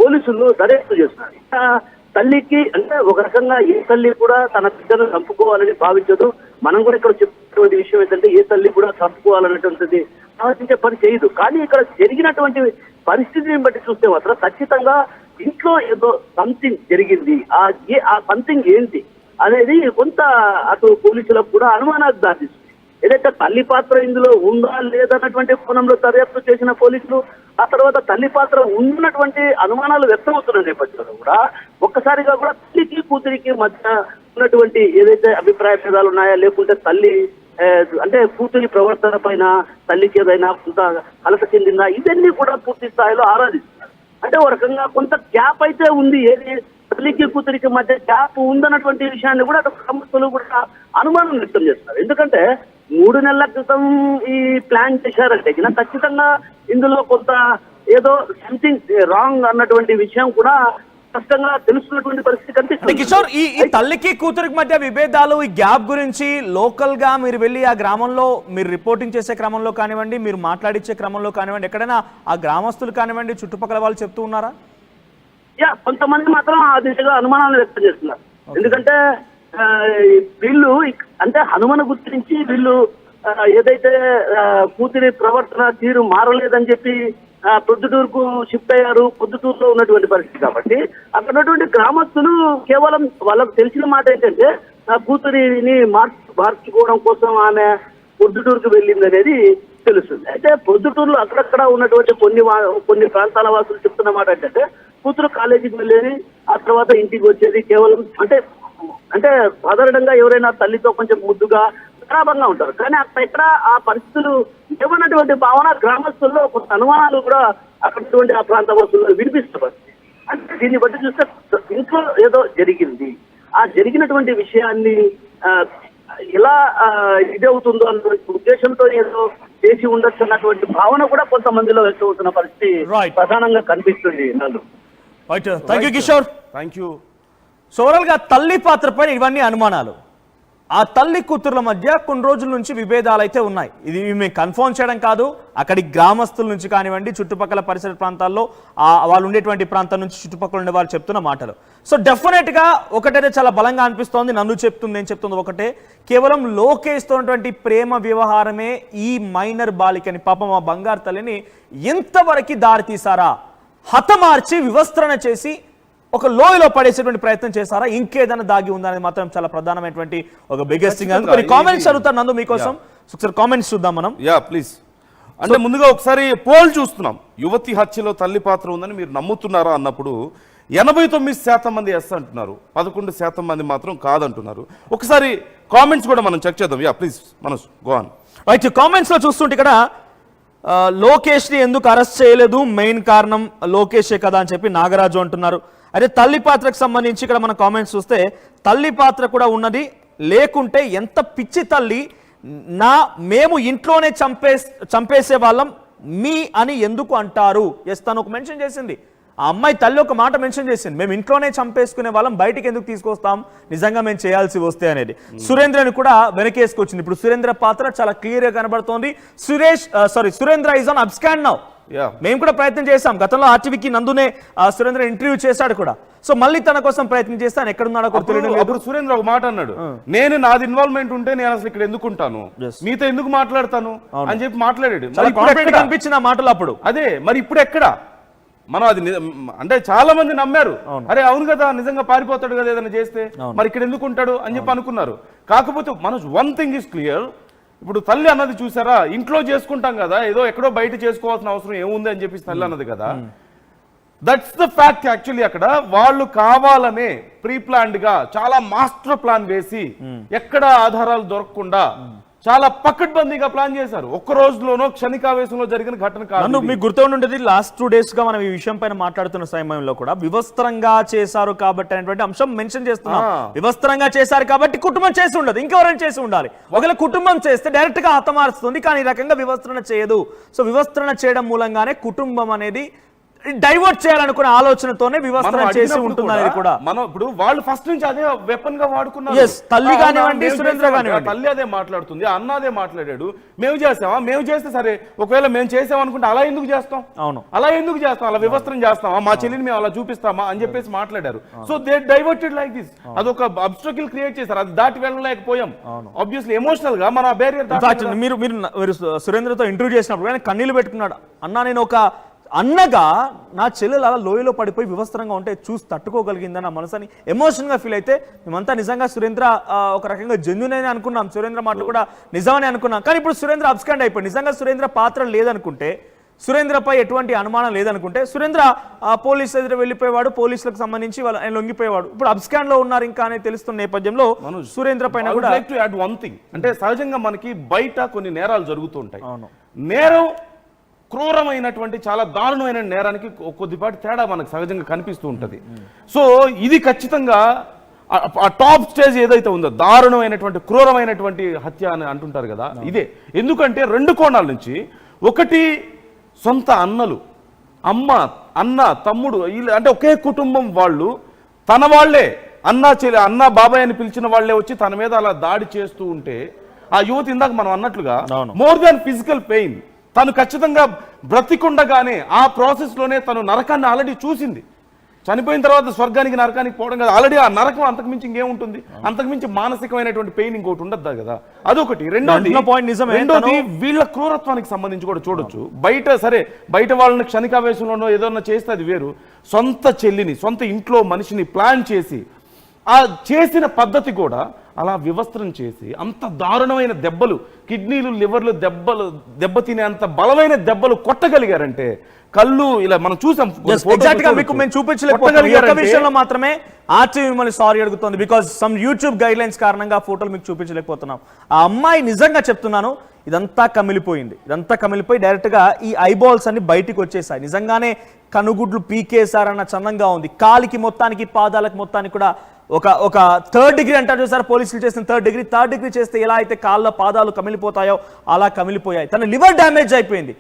పోలీసులు దర్యాప్తు చేస్తున్నారు. తల్లికి అంటే ఒక రకంగా ఏ తల్లి కూడా తన బిడ్డను చంపుకోవాలని భావించదు. మనం కూడా ఇక్కడ చెప్తున్నటువంటి విషయం ఏంటంటే ఏ తల్లి కూడా చంపుకోవాలనేటువంటిది ఆలోచించే పని చేయదు. కానీ ఇక్కడ జరిగినటువంటి పరిస్థితిని బట్టి చూస్తే మాత్రం ఖచ్చితంగా ఇంట్లో ఏదో సంథింగ్ జరిగింది. ఆ సంథింగ్ ఏంటి అనేది కొంత అటు పోలీసులకు కూడా అనుమానాలు దాచిస్తుంది. ఏదైతే తల్లి పాత్ర ఇందులో ఉందా లేదన్నటువంటి కోణంలో దర్యాప్తు చేసిన పోలీసులు, ఆ తర్వాత తల్లి పాత్ర ఉన్నటువంటి అనుమానాలు వ్యక్తమవుతున్న నేపథ్యంలో కూడా ఒక్కసారిగా కూడా తల్లికి కూతురికి మధ్య ఉన్నటువంటి ఏదైతే అభిప్రాయ భేదాలు ఉన్నాయా, లేకుంటే తల్లి అంటే కూతురి ప్రవర్తన పైన తల్లికి ఏదైనా కొంత అలస చెందిందా, ఇవన్నీ కూడా పూర్తి స్థాయిలో ఆరాధిస్తున్నారు. అంటే ఒక రకంగా కొంత గ్యాప్ అయితే ఉంది, ఏది తల్లికి కూతురికి మధ్య గ్యాప్ ఉందన్నటువంటి విషయాన్ని కూడా గ్రామస్తులు కూడా అనుమానం వ్యక్తం చేస్తున్నారు. ఎందుకంటే 3 నెలల క్రితం ఈ ప్లాన్ చేశారంటే ఖచ్చితంగా ఇందులో కొంత ఏదో సంథింగ్ రాంగ్ అన్నటువంటి విషయం కూడా స్పష్టంగా తెలుస్తున్నటువంటి పరిస్థితి కనిపిస్తుంది. కిషోర్, ఈ తల్లికి కూతురికి మధ్య విభేదాలు, ఈ గ్యాప్ గురించి లోకల్ గా మీరు వెళ్ళి ఆ గ్రామంలో మీరు రిపోర్టింగ్ చేసే క్రమంలో కానివ్వండి, మీరు మాట్లాడించే క్రమంలో కానివ్వండి, ఎక్కడైనా ఆ గ్రామస్తులు కానివ్వండి, చుట్టుపక్కల వాళ్ళు చెప్తూ ఉన్నారా? కొంతమంది మాత్రం ఆ దిశగా అనుమానాలు వ్యక్తం చేస్తున్నారు. ఎందుకంటే వీళ్ళు అంటే హనుమను గుర్తించి వీళ్ళు ఏదైతే కూతురి ప్రవర్తన తీరు మారలేదని చెప్పి ప్రొద్దుటూరుకు షిఫ్ట్ అయ్యారు. ప్రొద్దుటూరులో ఉన్నటువంటి పరిస్థితి కాబట్టి అక్కడ ఉన్నటువంటి గ్రామస్తులు కేవలం వాళ్ళకు తెలిసిన మాట ఏంటంటే కూతురిని మార్చుకోవడం కోసం ఆమె ప్రొద్దుటూరుకు వెళ్ళింది అనేది తెలుస్తుంది. అయితే ప్రొద్దుటూరులో అక్కడక్కడ ఉన్నటువంటి కొన్ని ప్రాంతాల వాసులు చెప్తున్న మాట ఏంటంటే కూతురు కాలేజీకి వెళ్ళేది, ఆ తర్వాత ఇంటికి వచ్చేది కేవలం అంటే సాధారణంగా ఎవరైనా తల్లితో కొంచెం ముద్దుగా ఖరాబంగా ఉంటారు. కానీ అక్కడ ఆ పరిస్థితులు ఏమన్నటువంటి భావన గ్రామస్తుల్లో కొంత అనుమానాలు కూడా అక్కడటువంటి ఆ ప్రాంత వాసుల్లో వినిపిస్తున్నారు. అంటే దీన్ని బట్టి చూస్తే ఇంట్లో ఏదో జరిగింది, ఆ జరిగినటువంటి విషయాన్ని ఎలా ఇదవుతుందో అన్నటువంటి ఉద్దేశంతో ఏదో చేసి ఉండొచ్చు అన్నటువంటి భావన కూడా కొంతమందిలో వ్యక్తం అవుతున్న పరిస్థితి ప్రధానంగా కనిపిస్తుంది. Thank you Kishore. Thank you. So overall గా తల్లి పాత్ర పైన ఇవన్నీ అనుమానాలు, ఆ తల్లి కూతుర్ల మధ్య కొన్ని రోజుల నుంచి విభేదాలు అయితే ఉన్నాయి. ఇది మేము కన్ఫర్మ్ చేయడం కాదు, అక్కడి గ్రామస్తుల నుంచి కానివ్వండి, చుట్టుపక్కల పరిసర ప్రాంతాల్లో వాళ్ళు ఉండేటువంటి ప్రాంతం నుంచి చుట్టుపక్కల ఉండే వాళ్ళు చెప్తున్న మాటలు. సో డెఫినెట్ గా ఒకటైతే చాలా బలంగా అనిపిస్తోంది, నన్ను చెప్తుంది ఏం చెప్తుంది ఒకటే, కేవలం లోకేష్ తో ఉన్నటువంటి ప్రేమ వ్యవహారమే ఈ మైనర్ బాలికని, పాపం ఆ బంగారు తల్లిని ఎంతవరకు దారి తీసారా, హతమార్చి వివస్త్రణ చేసి ఒక లోయలో పడేసేటువంటి ప్రయత్నం చేశారా, ఇంకేదైనా దాగి ఉందనేది మాత్రం చాలా ప్రధానమైనటువంటి ఒక బిగ్గెస్ట్ థింగ్. కొన్ని కామెంట్స్ అడుగుతారు నందు మీకోసం, ఒకసారి కామెంట్స్ చూద్దాం మనం. ప్లీజ్. అంటే ముందుగా ఒకసారి పోల్ చూస్తున్నాం. యువతి హత్యలో తల్లి పాత్ర ఉందని మీరు నమ్ముతున్నారా అన్నప్పుడు 89% మంది ఎస్ అంటున్నారు, 11% మంది మాత్రం కాదంటున్నారు. ఒకసారి కామెంట్స్ కూడా మనం చెక్ చేద్దాం. Please Manoj, go on. Right, comments లో చూస్తుంటే ఇక్కడ లోకేష్ ని ఎందుకు అరెస్ట్ చేయలేదు, మెయిన్ కారణం లోకేషే కదా అని చెప్పి నాగరాజు అంటున్నారు. అయితే తల్లి పాత్రకు సంబంధించి ఇక్కడ మన కామెంట్స్ చూస్తే తల్లి పాత్ర కూడా ఉన్నది, లేకుంటే ఎంత పిచ్చి తల్లి, మేము ఇంట్లోనే చంపేసే వాళ్ళం మీ అని ఎందుకు అంటారు. ఎస్, తను ఒక మెన్షన్ చేసింది, ఆ అమ్మాయి తల్లి ఒక మాట మెన్షన్ చేసింది, మేము ఇంట్లోనే చంపేసుకునే వాళ్ళం బయటికి ఎందుకు తీసుకొస్తాం నిజంగా మేము చేయాల్సి వస్తే అనేది. సురేంద్రని కూడా వెనకేసుకొచ్చింది. ఇప్పుడు సురేంద్ర పాత్ర చాలా క్లియర్ గా కనబడుతోంది. Surendra is on abscond now. మేము కూడా ప్రయత్నం చేశాం, గతంలో ఆర్టీవీకి నందునే సురేంద్ర ఇంటర్వ్యూ చేశాడు కూడా. సో మళ్ళీ తన కోసం ప్రయత్నం చేస్తాను, ఎక్కడున్నాడో కూడా తెలియదు. అప్పుడు సురేంద్ర ఒక మాట అన్నాడు, నేను నాది ఇన్వాల్వ్మెంట్ ఉంటే నేను అసలు ఇక్కడ ఎందుకు ఉంటాను, మీతో ఎందుకు మాట్లాడతాను అని చెప్పి మాట్లాడాడు. అనిపించిన మాటలు అప్పుడు. అదే మరి ఇప్పుడు ఎక్కడ మనం అది అంటే చాలా మంది నమ్మారు, అరే అవును కదా నిజంగా పారిపోతాడు కదా ఏదైనా చేస్తే, మరి ఇక్కడ ఎందుకు ఉంటాడు అని చెప్పి అనుకున్నారు. కాకపోతే Manoj, one thing is clear, ఇప్పుడు తల్లి అన్నది చూసారా, ఇంట్లో చేసుకుంటాం కదా, ఏదో ఎక్కడో బయట చేసుకోవాల్సిన అవసరం ఏముంది అని చెప్పి తల్లి అన్నది కదా. That's the fact. యాక్చువల్లీ అక్కడ వాళ్ళు కావాలనే ప్రీ ప్లాన్డ్ గా చాలా మాస్టర్ ప్లాన్ వేసి ఎక్కడ ఆధారాలు దొరకకుండా చాలా పకడ్బందీగా ప్లాన్ చేశారు. ఒక్క రోజులోనో క్షణికావేశంలో జరిగిన ఘటన కాదు. మీకు గుర్తుండేది లాస్ట్ 2 days గా మనం ఈ విషయం పైన మాట్లాడుతున్న సమయంలో కూడా వివస్త్రంగా చేశారు కాబట్టి అనేటువంటి అంశం మెన్షన్ చేస్తున్నాం. వివస్త్రంగా చేశారు కాబట్టి కుటుంబం చేసి ఉండదు, ఇంకెవరైనా చేసి ఉండాలి. ఒకవేళ కుటుంబం చేస్తే డైరెక్ట్ గా హతమారుస్తుంది, కానీ ఈ రకంగా వివస్త్రణ చేయదు. సో వివస్త్రణ చేయడం మూలంగానే కుటుంబం అనేది డైవర్ట్ చేయాలనుకునే ఆలోచనతోనే వివస్త్రణ చేసి ఉంటుందని కూడా మనం ఇప్పుడు వాళ్ళు ఫస్ట్ నుంచి అదే వెపన్ గా వాడుకున్నారు. తల్లి కానివ్వండి, సురేంద్ర కానివ్వండి, తల్లి అదే మాట్లాడుతుంది, అన్న అదే మాట్లాడాడు. మేము చేస్తామా, మేము చేస్తే సరే, ఒకవేళ మేము చేసాం అనుకుంటే అలా ఎందుకు చేస్తాం, అవును అలా ఎందుకు చేస్తాం, అలా వివస్త్రం చేస్తామా, మా చెల్లిని మేము అలా చూపిస్తామా అని చెప్పేసి మాట్లాడారు. So they diverted like this. అదొక అబ్స్ట్రకిల్ క్రియేట్ చేశారు, అది దాటి వెళ్ళలేకపోయాం. ఆబ్వియస్లీ ఎమోషనల్ గా మన బ్యారియర్. మీరు సురేంద్రతో ఇంటర్వ్యూ చేసినప్పుడు కన్నీళ్లు పెట్టుకున్నాడు. అన్నా నేను ఒక అన్నగా నా చెల్లెలు అలా లోయలో పడిపోయి వివస్త్రంగా ఉంటే చూసి తట్టుకోగలిగిందని నా మనసుని ఎమోషన్గా ఫీల్ అయితే మేమంతా నిజంగా సురేంద్ర ఒక రకంగా జెన్యూన్ అని అనుకున్నాం, సురేంద్ర మాటలు కూడా నిజమని అనుకున్నాం. కానీ ఇప్పుడు సురేంద్ర అబ్స్కాండ్ అయిపోయి నిజంగా సురేంద్ర పాత్ర లేదనుకుంటే, సురేంద్రపై ఎటువంటి అనుమానం లేదనుకుంటే సురేంద్ర పోలీసు ఎదురు వెళ్ళిపోయేవాడు, పోలీసులకు సంబంధించి ఆయన లొంగిపోయేవాడు. ఇప్పుడు అబ్స్కాండ్ లో ఉన్నారు ఇంకా అని తెలుస్తున్న నేపథ్యంలో సురేంద్ర పైన కూడా అంటే సహజంగా మనకి బయట కొన్ని నేరాలు జరుగుతూ ఉంటాయి. నేరం క్రూరమైనటువంటి చాలా దారుణమైన నేరానికి కొద్దిపాటి తేడా మనకు సహజంగా కనిపిస్తూ ఉంటది. సో ఇది ఖచ్చితంగా ఆ టాప్ స్టేజ్ ఏదైతే ఉందో దారుణమైనటువంటి క్రూరమైనటువంటి హత్య అని అంటుంటారు కదా, ఇదే. ఎందుకంటే రెండు కోణాల నుంచి, ఒకటి సొంత అన్నలు, అన్న తమ్ముడు, అంటే ఒకే కుటుంబం వాళ్ళు, తన వాళ్లే అన్న బాబాయ్ అని పిలిచిన వాళ్లే వచ్చి తన మీద అలా దాడి చేస్తూ ఉంటే ఆ యువతి ఇందాక మనం అన్నట్లుగా మోర్ దాన్ ఫిజికల్ పెయిన్, తను ఖచ్చితంగా బ్రతికుండగానే ఆ ప్రాసెస్ లోనే తను నరకాన్ని ఆల్రెడీ చూసింది. చనిపోయిన తర్వాత స్వర్గానికి నరకానికి పోవడం కదా, ఆల్రెడీ ఆ నరకం అంతకుమించి ఇంకేముంటుంది, అంతకుమించి మానసికమైనటువంటి పెయిన్ ఇంకోటి ఉండదు కదా, అదొకటి. రెండోది వీళ్ళ క్రూరత్వానికి సంబంధించి కూడా చూడొచ్చు. బయట వాళ్ళని క్షణికావేశంలోనో ఏదన్నా చేస్తే అది వేరు. సొంత చెల్లిని, సొంత ఇంట్లో మనిషిని ప్లాన్ చేసి ఆ చేసిన పద్ధతి కూడా అలా వివస్త్రం చేసి అంత దారుణమైన దెబ్బలు, కిడ్నీలు లివర్లు దెబ్బతినేంత బలమైన దెబ్బలు కొట్టగలిగారంటే, కళ్ళు ఇలా మనం చూసాం. విషయంలో మాత్రమే ఆర్టీవీ మిమ్మల్ని సారీ అడుగుతుంది, because some YouTube guide lines కారణంగా ఫోటోలు మీకు చూపించలేకపోతున్నాం. ఆ అమ్మాయి నిజంగా చెప్తున్నాను, ఇదంతా కమిలిపోయి డైరెక్ట్ గా ఈ ఐబాల్స్ అన్ని బయటికి వచ్చేసాయి. నిజంగానే కనుగుడ్లు పీకేశారన్న చందంగా ఉంది. కాలికి మొత్తానికి, పాదాలకు మొత్తానికి కూడా ఒక థర్డ్ డిగ్రీ అంటారు చూసారు, పోలీసులు చేసిన థర్డ్ డిగ్రీ చేస్తే ఎలా అయితే కాళ్ళ పాదాలు కమిలిపోతాయో అలా కమిలిపోయాయి. తన లివర్ డ్యామేజ్ అయిపోయింది.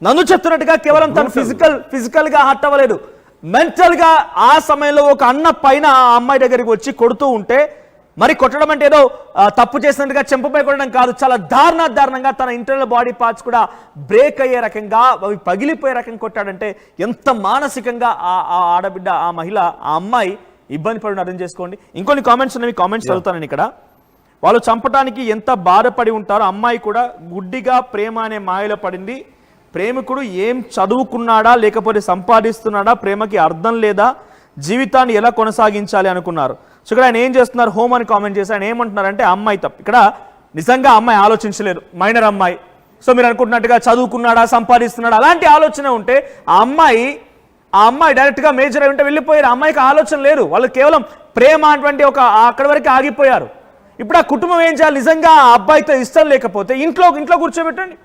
నన్ను చెప్తున్నట్టుగా కేవలం తను ఫిజికల్ గా హర్ట్ అవ్వలేదు, మెంటల్ గా ఆ సమయంలో ఒక అన్న పైన ఆ అమ్మాయి దగ్గరికి వచ్చి కొడుతూ ఉంటే, మరి కొట్టడం అంటే ఏదో తప్పు చేసినట్టుగా చెంపపై కొట్టడం కాదు, చాలా దారుణంగా తన ఇంటర్నల్ బాడీ పార్ట్స్ కూడా బ్రేక్ అయ్యే రకంగా, అవి పగిలిపోయే రకంగా కొట్టాడంటే ఎంత మానసికంగా ఆ ఆడబిడ్డ, ఆ మహిళ, ఆ అమ్మాయి ఇబ్బంది పడి అర్థం చేసుకోండి. ఇంకొన్ని కామెంట్స్ ఉన్నాయి, కామెంట్స్ చదువుతాను ఇక్కడ. వాళ్ళు చంపడానికి ఎంత బాధపడి ఉంటారో. అమ్మాయి కూడా గుడ్డిగా ప్రేమ అనే మాయలో పడింది. ప్రేమికుడు ఏం చదువుకున్నాడా లేకపోతే సంపాదిస్తున్నాడా, ప్రేమకి అర్థం లేదా, జీవితాన్ని ఎలా కొనసాగించాలి అనుకున్నారు. సో ఇక్కడ ఆయన ఏం చేస్తున్నారు, హోమ్ అని కామెంట్ చేసి ఆయన ఏమంటున్నారంటే అమ్మాయి తప్పు. ఇక్కడ నిజంగా అమ్మాయి ఆలోచించలేదు, మైనర్ అమ్మాయి. సో మీరు అనుకుంటున్నట్టుగా చదువుకున్నాడా సంపాదిస్తున్నాడా అలాంటి ఆలోచన ఉంటే ఆ అమ్మాయి డైరెక్ట్గా మేజర్ అయి ఉంటే వెళ్ళిపోయారు. అమ్మాయికి ఆలోచన లేదు, వాళ్ళు కేవలం ప్రేమ అటువంటి ఒక అక్కడి వరకు ఆగిపోయారు. ఇప్పుడు ఆ కుటుంబం ఏం చేయాలి, నిజంగా ఆ అబ్బాయితో ఇష్టం లేకపోతే ఇంట్లో కూర్చోబెట్టండి,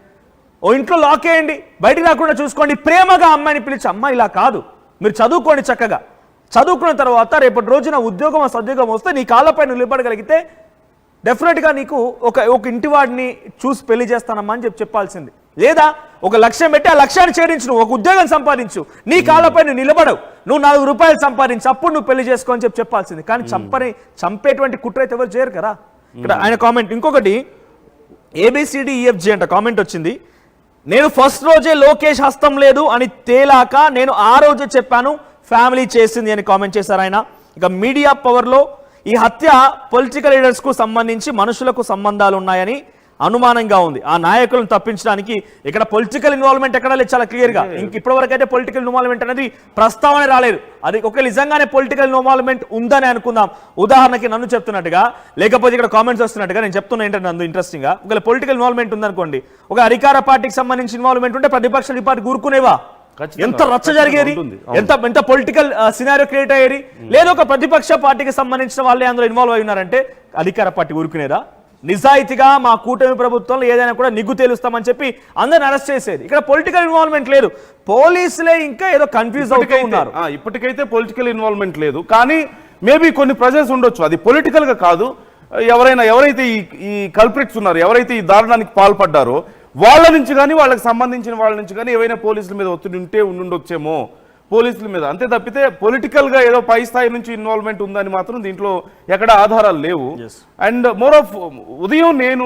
ఓ ఇంట్లో లాక్ వేయండి, బయటికి రాకుండా చూసుకోండి. ప్రేమగా అమ్మాయిని పిలిచి, అమ్మాయి ఇలా కాదు, మీరు చదువుకోండి, చక్కగా చదువుకున్న తర్వాత రేపటి రోజున ఉద్యోగం సద్యోగం వస్తే నీ కాళ్ళపై నిలబడగలిగితే డెఫినెట్గా నీకు ఒక ఇంటివాడిని చూసి పెళ్లి చేస్తానమ్మా అని చెప్పాల్సింది. లేదా ఒక లక్ష్యం పెట్టి ఆ లక్ష్యాన్ని చేరించు, నువ్వు ఒక ఉద్యోగం సంపాదించు, నీ కాళ్ళపై నువ్వు నిలబడవు, నువ్వు 4 రూపాయలు సంపాదించు, అప్పుడు నువ్వు పెళ్లి చేసుకో అని చెప్పాల్సింది. కానీ చంపేటువంటి కుట్ర అయితే ఎవరు చేయరు కదా. ఇక్కడ ఆయన కామెంట్ ఇంకొకటి, ABCDEFG అంట కామెంట్ వచ్చింది. నేను ఫస్ట్ రోజే లోకేష్ హస్తం లేదు అని తేలాక నేను ఆ రోజే చెప్పాను ఫ్యామిలీ చేసింది అని కామెంట్ చేశారు ఆయన. ఇక మీడియా పవర్లో ఈ హత్య పొలిటికల్ లీడర్స్కు సంబంధించి మనుషులకు సంబంధాలు ఉన్నాయని అనుమానంగా ఉంది. ఆ నాయకులను తప్పించడానికి ఇక్కడ పొలిటికల్ ఇన్వాల్వ్మెంట్ ఎక్కడా లేదు, చాలా క్లియర్గా. ఇప్పటివరకు అయితే పొలిటికల్ ఇన్వాల్వ్మెంట్ అనేది ప్రస్తావన రాలేదు. అది ఒక నిజంగానే పొలిటికల్ ఇన్వాల్వ్మెంట్ ఉందని అనుకుందాం, ఉదాహరణకి నన్ను చెప్తున్నట్టుగా, లేకపోతే ఇక్కడ కామెంట్స్ వస్తున్నట్టుగా. నేను చెప్తున్నా ఏంటంటే నందు ఇంట్రెస్టింగ్ గా, ఒకవేళ పొలిటికల్ ఇన్వాల్వ్మెంట్ ఉందనుకోండి, ఒక అధికార పార్టీకి సంబంధించి ఇన్వాల్వ్మెంట్ ఉంటే ప్రతిపక్షాలు ఈ పార్టీ కూరుకునేవా, ఎంత రచ్చ జరిగేది, ఎంత పొలిటికల్ సినారియో క్రియేట్ అయ్యేది. లేదా ఒక ప్రతిపక్ష పార్టీకి సంబంధించిన వాళ్ళే అందులో ఇన్వాల్వ్ అయి ఉన్నారంటే అధికార పార్టీ ఊరుకునేదా? నిజాయితీగా మా కూటమి ప్రభుత్వంలో ఏదైనా కూడా నిగ్గు తేలుస్తామని చెప్పి అందరిని అరెస్ట్ చేసేది. ఇక్కడ పొలిటికల్ ఇన్వాల్వ్మెంట్ లేదు, పోలీసులే ఇంకా ఏదో కన్ఫ్యూజ్ అవుతూ ఉన్నారు. ఇప్పటికైతే పొలిటికల్ ఇన్వాల్వ్మెంట్ లేదు, కానీ మేబీ కొన్ని ప్రెజర్స్ ఉండొచ్చు, అది పొలిటికల్ గా కాదు. ఎవరైతే ఈ కల్ప్రిట్స్ ఉన్నారు, ఎవరైతే ఈ దారుణానికి పాల్పడ్డారో వాళ్ళ నుంచి కానీ, వాళ్ళకి సంబంధించిన వాళ్ళ నుంచి కానీ ఏవైనా పోలీసుల మీద ఒత్తిడి ఉండుండొచ్చేమో పోలీసుల మీద, అంతే తప్పితే పొలిటికల్ గా ఏదో పై స్థాయి నుంచి ఇన్వాల్వ్మెంట్ ఉందని మాత్రం దీంట్లో ఎక్కడ ఆధారాలు లేవు. అండ్ మోర్ ఆఫ్ ఉదయం నేను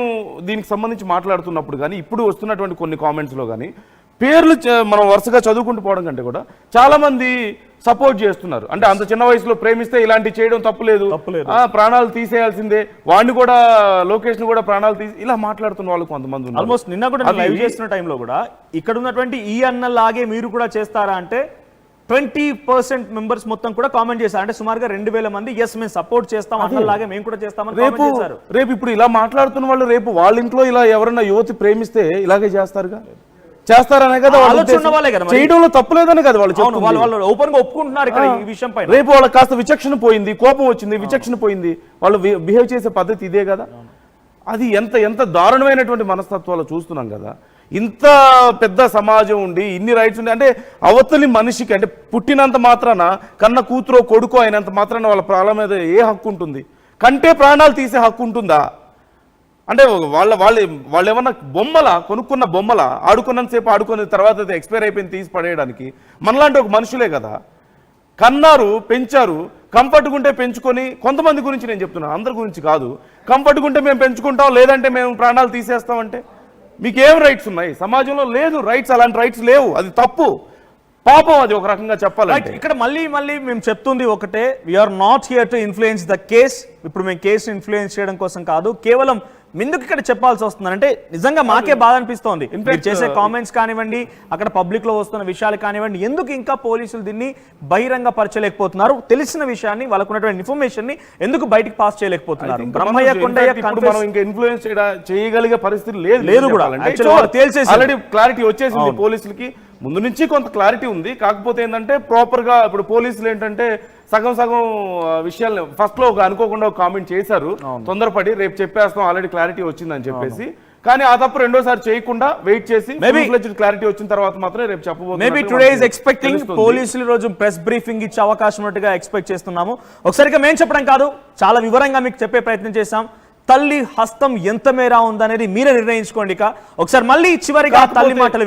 దీనికి సంబంధించి మాట్లాడుతున్నప్పుడు కానీ, ఇప్పుడు వస్తున్నటువంటి కొన్ని కామెంట్స్ లో కానీ, పేర్లు మనం వరుసగా చదువుకుంటూ పోవడం కంటే కూడా చాలా మంది సపోర్ట్ చేస్తున్నారు. అంటే అంత చిన్న వయసులో ప్రేమిస్తే ఇలాంటి చేయడం తప్పులేదు, ప్రాణాలు తీసేయాల్సిందే, వాడిని కూడా లోకేష్ ని కూడా ప్రాణాలు తీసి ఇలా మాట్లాడుతున్న వాళ్ళు కొంతమంది ఉన్నారు. ఆల్మోస్ట్ నిన్న కూడా లైవ్ చేస్తున్న టైంలో కూడా ఇక్కడ ఉన్నటువంటి ఈ అన్నలాగే మీరు కూడా చేస్తారా అంటే 20% మెంబర్స్ మొత్తం కూడా కామెంట్ చేశారు. అంటే సుమారుగా 2000 మంది ఎస్ మేము సపోర్ట్ చేస్తాం, అన్నలాగే మేము కూడా చేస్తామని కామెంట్ చేశారు. రేపు ఇప్పుడు ఇలా మాట్లాడుతున్న వాళ్ళు రేపు వాళ్ళ ఇంట్లో ఇలా ఎవరైనా యువతి ప్రేమిస్తే ఇలాగే చేస్తారుగా, చేస్తారనే కదా చేయడంలో తప్పులేదనే కదా వాళ్ళు ఓపెన్ గా ఒప్పుకుంటున్నారు ఇక్కడ ఈ విషయం పైన. రేపు వాళ్ళకి కాస్త విచక్షణ పోయింది, కోపం వచ్చింది, విచక్షణ పోయింది, వాళ్ళు బిహేవ్ చేసే పద్ధతి ఇదే కదా. అది ఎంత ఎంత దారుణమైనటువంటి మనస్తత్వాలు చూస్తున్నాం కదా. ఇంత పెద్ద సమాజం ఉండి ఇన్ని రైట్స్ ఉండి, అంటే అవతలి మనిషికి అంటే పుట్టినంత మాత్రాన కన్న కూతురో కొడుకో అయినంత మాత్రాన వాళ్ళ ప్రాణాల మీద ఏ హక్కు ఉంటుంది? కంటే ప్రాణాలు తీసే హక్కు ఉంటుందా? అంటే వాళ్ళు ఏమన్నా బొమ్మల కొనుక్కున్న బొమ్మల ఆడుకున్నంతసేపు ఆడుకున్న తర్వాత అది ఎక్స్పైర్ అయిపోయింది తీసి పడేయడానికి? మనలాంటి ఒక మనుషులే కదా, కన్నారు, పెంచారు, కంఫర్ట్గా ఉంటే పెంచుకొని, కొంతమంది గురించి నేను చెప్తున్నాను, అందరి గురించి కాదు. కంఫర్ట్గా ఉంటే మేము పెంచుకుంటాం, లేదంటే మేము ప్రాణాలు తీసేస్తామంటే మీకేం రైట్స్ ఉన్నాయి? సమాజంలో లేదు రైట్స్, అలాంటి రైట్స్ లేవు. అది తప్పు, పాపం. అది ఒక రకంగా చెప్పాలి. ఇక్కడ మళ్ళీ మేము చెప్తుంది ఒకటే, we're not here to influence the case. ఇప్పుడు మేము కేసు ఇన్ఫ్లుయెన్స్ చేయడం కోసం కాదు, కేవలం ఎందుకు ఇక్కడ చెప్పాల్సి వస్తుంది అంటే నిజంగా మాకే బాధ అనిపిస్తోంది. మీరు చేసే కామెంట్స్ కానివ్వండి, అక్కడ పబ్లిక్ లో వస్తున్న విషయాలు కానివ్వండి, ఎందుకు ఇంకా పోలీసులు దీన్ని బహిరంగ పరచలేకపోతున్నారు? తెలిసిన విషయాన్ని, వాళ్ళకున్నటువంటి ఇన్ఫర్మేషన్ ని ఎందుకు బయటికి పాస్ చేయలేకపోతున్నారు? బ్రహ్మయ్య కొండయ్య మనం ఇంకా ఇన్ఫ్లుయెన్స్ చేయగలిగే పరిస్థితి లేదు కూడా. ఆల్రెడీ క్లారిటీ వచ్చేసింది పోలీసులకి, ముందు నుంచి కొంత క్లారిటీ ఉంది. కాకపోతే ఏంటంటే ప్రాపర్ గా ఇప్పుడు పోలీసులు ఏంటంటే సగం విషయాలు ఫస్ట్ లో అనుకోకుండా ఒక కామెంట్ చేశారు, తొందరపడి రేపు చెప్పేస్తాం ఆల్రెడీ క్లారిటీ వచ్చిందని చెప్పేసి. కానీ ఆ తప్పు రెండోసారి చేయకుండా వెయిట్ చేసి క్లారిటీ వచ్చిన తర్వాత మాత్రమే రేపు చెప్పబోతున్నారు. మేబీ టుడే ఇస్ ఎక్స్పెక్టింగ్ పోలీసులు రోజు ప్రెస్ బ్రీఫింగ్ ఇచ్చే అవకాశం ఉన్నట్టుగా ఎక్స్పెక్ట్ చేస్తున్నాము. ఒకసారిగా మేము చెప్పడం కాదు, చాలా వివరంగా మీకు చెప్పే ప్రయత్నం చేశాం. తల్లి హస్తం ఎంత మేర ఉందనేది మీరే నిర్ణయించుకోండి. ఒకసారి మళ్ళీ చివరిగా తల్లి మాటలు